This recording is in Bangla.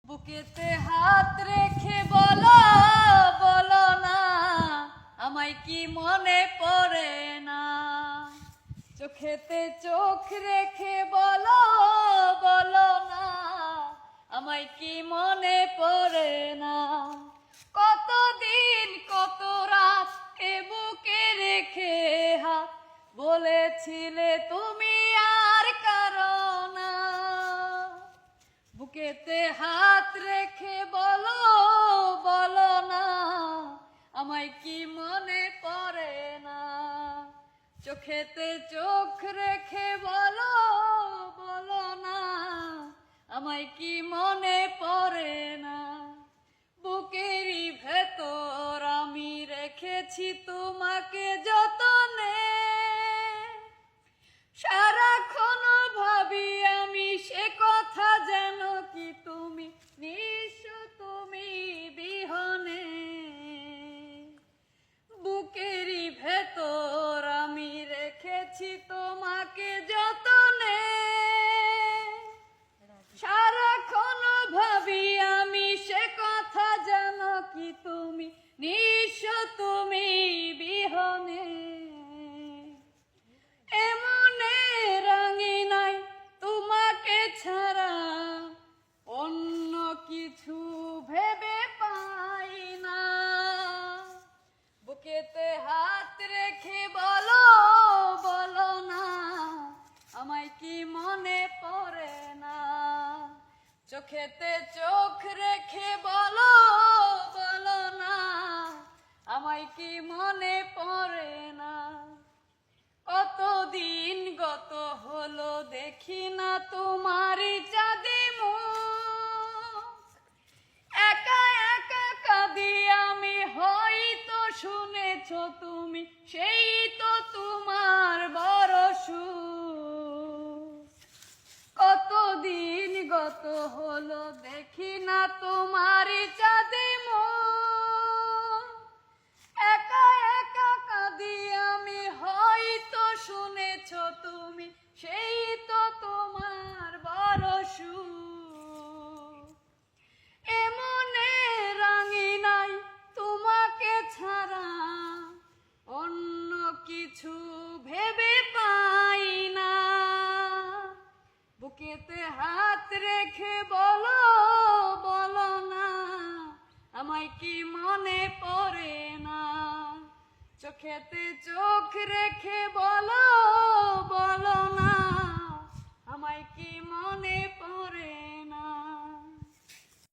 বুকেতে হাত রেখে বলো বলো না আমায় কি মনে পড়ে না। চোখেতে চোখ রেখে বলো বলো না আমায় কি মনে পড়ে না। কতদিন কত রাত এ বুকে রেখে হাত বলেছিলে তুমি আর কারো না। বুকেতে হাত রেখে বলো বলো না আমায় কি মনে পড়ে না। চোখেতে চোখ রেখে বলো বলো না আমায় কি মনে পড়ে না। বুকেরই ভেতর আমি রেখেছি তোমাকে যতনে, সারাক্ষণ ভাবি আমি সে কথা যেন কি তুমি নিঃস্ব তুমি বিহনে। বুকেরই ভেতর আমি রেখেছি তোমাকে যতনে, সারাক্ষণ ভাবি আমি সে কথা যেন কি তুমি নিঃস্ব তুমি বিহনে। এমনে রঙিনাই তোমাকে ছাড়া অন্য কিছু ভেবে পাই না। বুকেতে হাত রেখে বলো বলো না আমায় কি মনে পড়ে না। চোখেতে চোখ রেখে বলো বলো না আমায় কি মনে পড়ে না। কতদিন গত হলো দেখি না তোমারই চাঁদে মুখ, একা একা কাঁদি আমি হয়তো শুনেছ তুমি সেই তো তোমার বড় সুখ। কতদিন গত হলো দেখি না তোমারই চাঁদে মুখ, একা একা কাঁদি আমি হয়তো শুনেছ তুমি সেই তো তোমার বড় সুখ। এমনে রঙিনাই তোমাকে ছাড়া অন্য কিছু ভেবে পাই না। বুকেতে হাত রেখে বলো বলো না আমায় কি মনে পড়ে না। চোখেতে চোখ রেখে বলো